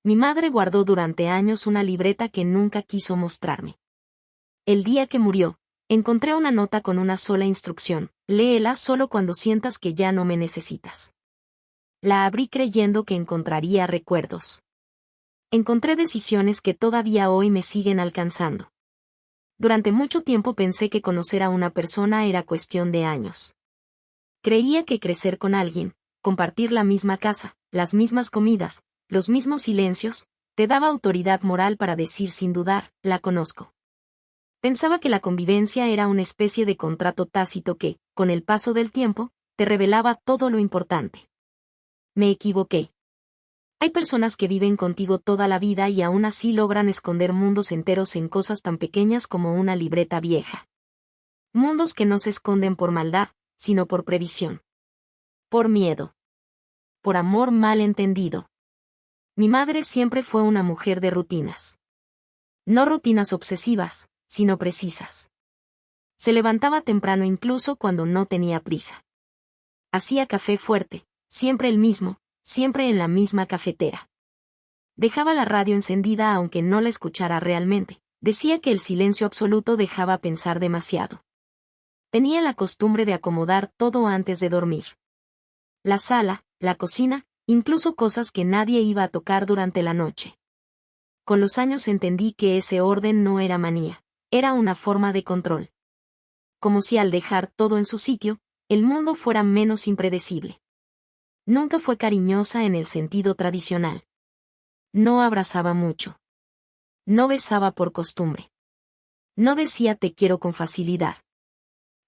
Mi madre guardó durante años una libreta que nunca quiso mostrarme. El día que murió, encontré una nota con una sola instrucción: léela solo cuando sientas que ya no me necesitas. La abrí creyendo que encontraría recuerdos. Encontré decisiones que todavía hoy me siguen alcanzando. Durante mucho tiempo pensé que conocer a una persona era cuestión de años. Creía que crecer con alguien, compartir la misma casa, las mismas comidas, los mismos silencios, te daba autoridad moral para decir sin dudar: la conozco. Pensaba que la convivencia era una especie de contrato tácito que, con el paso del tiempo, te revelaba todo lo importante. Me equivoqué. Hay personas que viven contigo toda la vida y aún así logran esconder mundos enteros en cosas tan pequeñas como una libreta vieja. Mundos que no se esconden por maldad, sino por previsión. Por miedo. Por amor mal entendido. Mi madre siempre fue una mujer de rutinas. No rutinas obsesivas, sino precisas. Se levantaba temprano incluso cuando no tenía prisa. Hacía café fuerte, siempre el mismo, siempre en la misma cafetera. Dejaba la radio encendida aunque no la escuchara realmente. Decía que el silencio absoluto dejaba pensar demasiado. Tenía la costumbre de acomodar todo antes de dormir. La sala, la cocina, incluso cosas que nadie iba a tocar durante la noche. Con los años entendí que ese orden no era manía, era una forma de control. Como si al dejar todo en su sitio, el mundo fuera menos impredecible. Nunca fue cariñosa en el sentido tradicional. No abrazaba mucho. No besaba por costumbre. No decía te quiero con facilidad.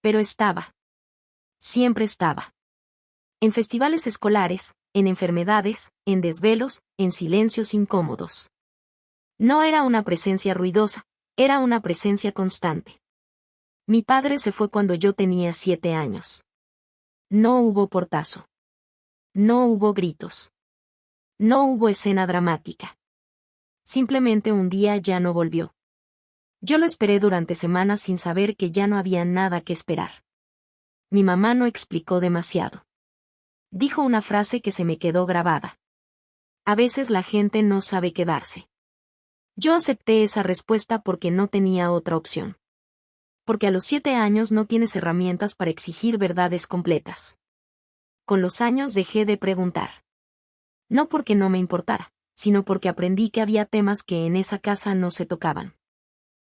Pero estaba. Siempre estaba. En festivales escolares, en enfermedades, en desvelos, en silencios incómodos. No era una presencia ruidosa, era una presencia constante. Mi padre se fue cuando yo tenía 7 años. No hubo portazo. No hubo gritos. No hubo escena dramática. Simplemente un día ya no volvió. Yo lo esperé durante semanas sin saber que ya no había nada que esperar. Mi mamá no explicó demasiado. Dijo una frase que se me quedó grabada. A veces la gente no sabe quedarse. Yo acepté esa respuesta porque no tenía otra opción. Porque a los 7 años no tienes herramientas para exigir verdades completas. Con los años dejé de preguntar. No porque no me importara, sino porque aprendí que había temas que en esa casa no se tocaban.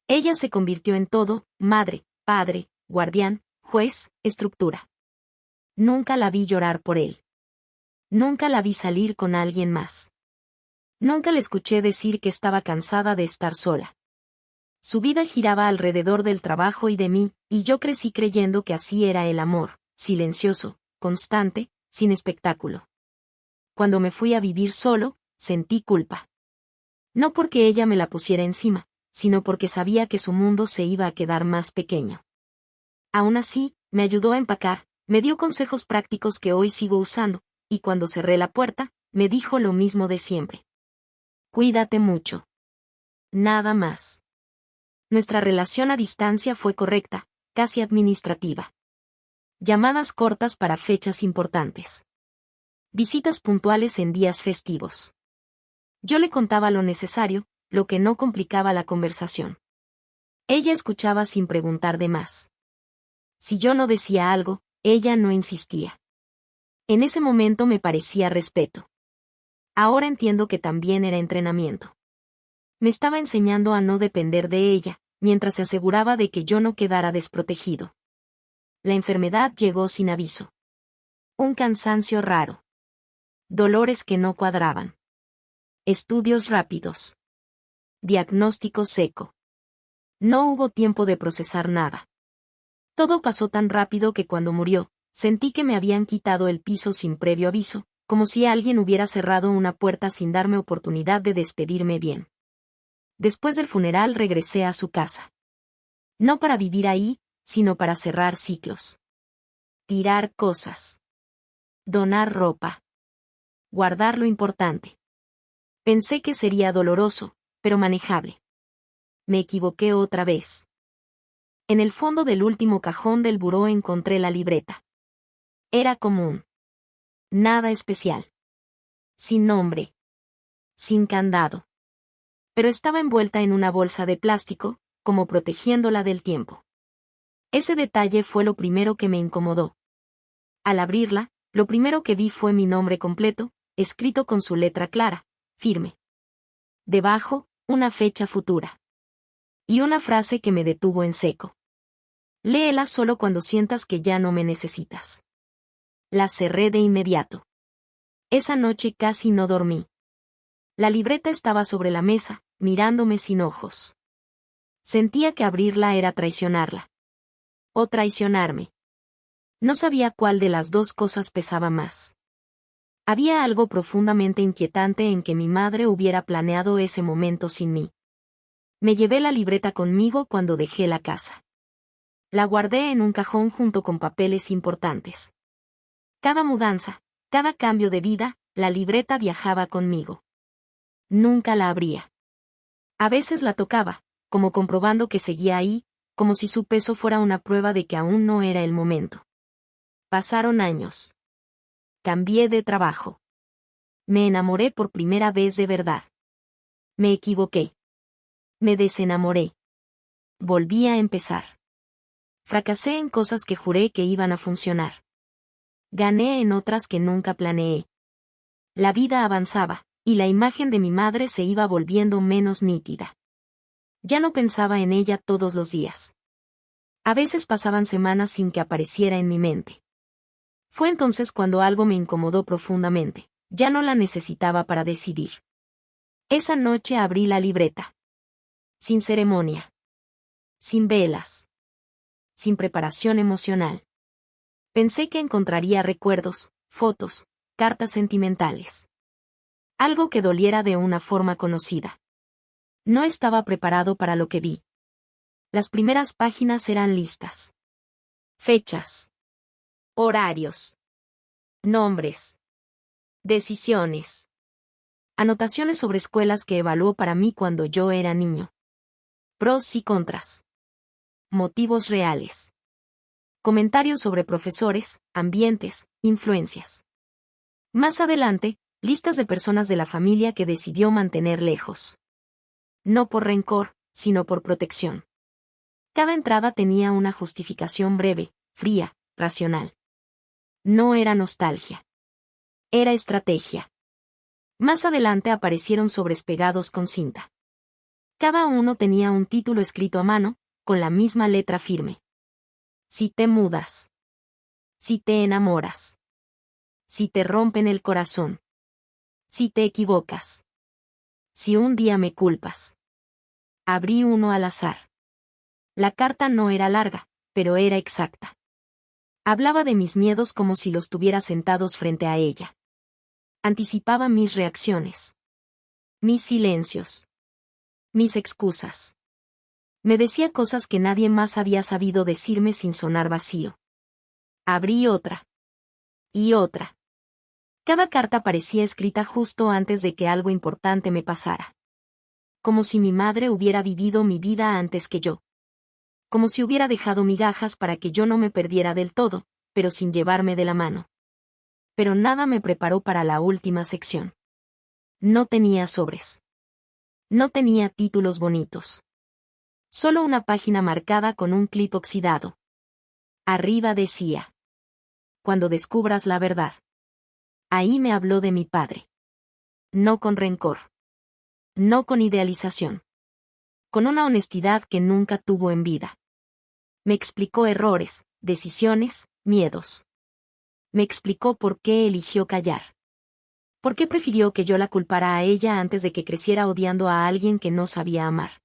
Ella se convirtió en todo: madre, padre, guardián, juez, estructura. Nunca la vi llorar por él. Nunca la vi salir con alguien más. Nunca le escuché decir que estaba cansada de estar sola. Su vida giraba alrededor del trabajo y de mí, y yo crecí creyendo que así era el amor: silencioso, constante, sin espectáculo. Cuando me fui a vivir solo, sentí culpa. No porque ella me la pusiera encima, sino porque sabía que su mundo se iba a quedar más pequeño. Aún así, me ayudó a empacar, me dio consejos prácticos que hoy sigo usando, y cuando cerré la puerta, me dijo lo mismo de siempre. Cuídate mucho. Nada más. Nuestra relación a distancia fue correcta, casi administrativa. Llamadas cortas para fechas importantes. Visitas puntuales en días festivos. Yo le contaba lo necesario, lo que no complicaba la conversación. Ella escuchaba sin preguntar de más. Si yo no decía algo, ella no insistía. En ese momento me parecía respeto. Ahora entiendo que también era entrenamiento. Me estaba enseñando a no depender de ella, mientras se aseguraba de que yo no quedara desprotegido. La enfermedad llegó sin aviso. Un cansancio raro. Dolores que no cuadraban. Estudios rápidos. Diagnóstico seco. No hubo tiempo de procesar nada. Todo pasó tan rápido que cuando murió, sentí que me habían quitado el piso sin previo aviso, como si alguien hubiera cerrado una puerta sin darme oportunidad de despedirme bien. Después del funeral regresé a su casa. No para vivir ahí, sino para cerrar ciclos. Tirar cosas. Donar ropa. Guardar lo importante. Pensé que sería doloroso, pero manejable. Me equivoqué otra vez. En el fondo del último cajón del buró encontré la libreta. Era común. Nada especial. Sin nombre. sin candado. Pero estaba envuelta en una bolsa de plástico, como protegiéndola del tiempo. Ese detalle fue lo primero que me incomodó. Al abrirla, lo primero que vi fue mi nombre completo, escrito con su letra clara, firme. Debajo, una fecha futura. Y una frase que me detuvo en seco. Léela solo cuando sientas que ya no me necesitas. La cerré de inmediato. Esa noche casi no dormí. La libreta estaba sobre la mesa, mirándome sin ojos. Sentía que abrirla era traicionarla. O traicionarme. No sabía cuál de las dos cosas pesaba más. Había algo profundamente inquietante en que mi madre hubiera planeado ese momento sin mí. Me llevé la libreta conmigo cuando dejé la casa. La guardé en un cajón junto con papeles importantes. Cada mudanza, cada cambio de vida, la libreta viajaba conmigo. Nunca la abría. A veces la tocaba, como comprobando que seguía ahí, como si su peso fuera una prueba de que aún no era el momento. Pasaron años. Cambié de trabajo. Me enamoré por primera vez de verdad. Me equivoqué. Me desenamoré. Volví a empezar. Fracasé en cosas que juré que iban a funcionar. Gané en otras que nunca planeé. La vida avanzaba, y la imagen de mi madre se iba volviendo menos nítida. Ya no pensaba en ella todos los días. A veces pasaban semanas sin que apareciera en mi mente. Fue entonces cuando algo me incomodó profundamente. Ya no la necesitaba para decidir. Esa noche abrí la libreta. Sin ceremonia. Sin velas. Sin preparación emocional. Pensé que encontraría recuerdos, fotos, cartas sentimentales. Algo que doliera de una forma conocida. No estaba preparado para lo que vi. Las primeras páginas eran listas. Fechas. Horarios. Nombres. Decisiones. Anotaciones sobre escuelas que evaluó para mí cuando yo era niño. Pros y contras. Motivos reales. Comentarios sobre profesores, ambientes, influencias. Más adelante, listas de personas de la familia que decidió mantener lejos. No por rencor, sino por protección. Cada entrada tenía una justificación breve, fría, racional. No era nostalgia. Era estrategia. Más adelante aparecieron sobres pegados con cinta. Cada uno tenía un título escrito a mano, con la misma letra firme. Si te mudas. Si te enamoras. Si te rompen el corazón. Si te equivocas. Si un día me culpas. Abrí uno al azar. La carta no era larga, pero era exacta. Hablaba de mis miedos como si los tuviera sentados frente a ella. Anticipaba mis reacciones. Mis silencios. Mis excusas. Me decía cosas que nadie más había sabido decirme sin sonar vacío. Abrí otra. Y otra. Cada carta parecía escrita justo antes de que algo importante me pasara. Como si mi madre hubiera vivido mi vida antes que yo. Como si hubiera dejado migajas para que yo no me perdiera del todo, pero sin llevarme de la mano. Pero nada me preparó para la última sección. No tenía sobres. No tenía títulos bonitos. Solo una página marcada con un clip oxidado. Arriba decía: cuando descubras la verdad. Ahí me habló de mi padre. No con rencor. No con idealización. Con una honestidad que nunca tuvo en vida. Me explicó errores, decisiones, miedos. Me explicó por qué eligió callar. ¿Por qué prefirió que yo la culpara a ella antes de que creciera odiando a alguien que no sabía amar?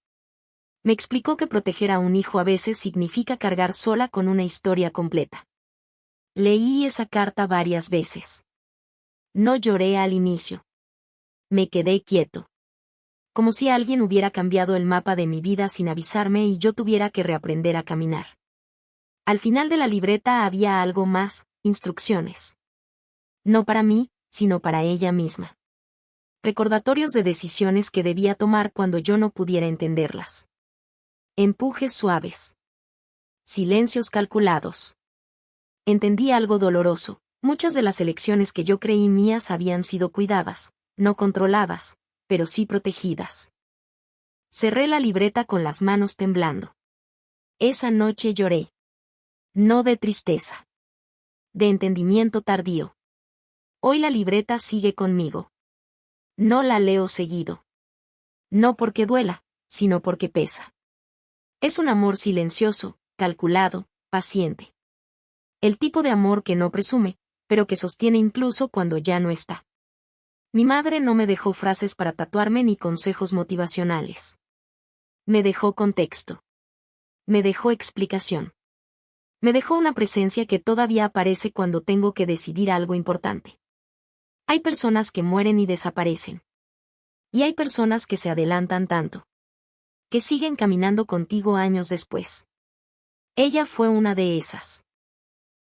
Me explicó que proteger a un hijo a veces significa cargar sola con una historia completa. Leí esa carta varias veces. No lloré al inicio. Me quedé quieto. Como si alguien hubiera cambiado el mapa de mi vida sin avisarme y yo tuviera que reaprender a caminar. Al final de la libreta había algo más, instrucciones. No para mí, sino para ella misma. Recordatorios de decisiones que debía tomar cuando yo no pudiera entenderlas. Empujes suaves. Silencios calculados. Entendí algo doloroso. Muchas de las elecciones que yo creí mías habían sido cuidadas, no controladas, pero sí protegidas. Cerré la libreta con las manos temblando. Esa noche lloré. No de tristeza. De entendimiento tardío. Hoy la libreta sigue conmigo. No la leo seguido. No porque duela, sino porque pesa. Es un amor silencioso, calculado, paciente. El tipo de amor que no presume, pero que sostiene incluso cuando ya no está. Mi madre no me dejó frases para tatuarme ni consejos motivacionales. Me dejó contexto. Me dejó explicación. Me dejó una presencia que todavía aparece cuando tengo que decidir algo importante. Hay personas que mueren y desaparecen. Y hay personas que se adelantan tanto. Que siguen caminando contigo años después. Ella fue una de esas.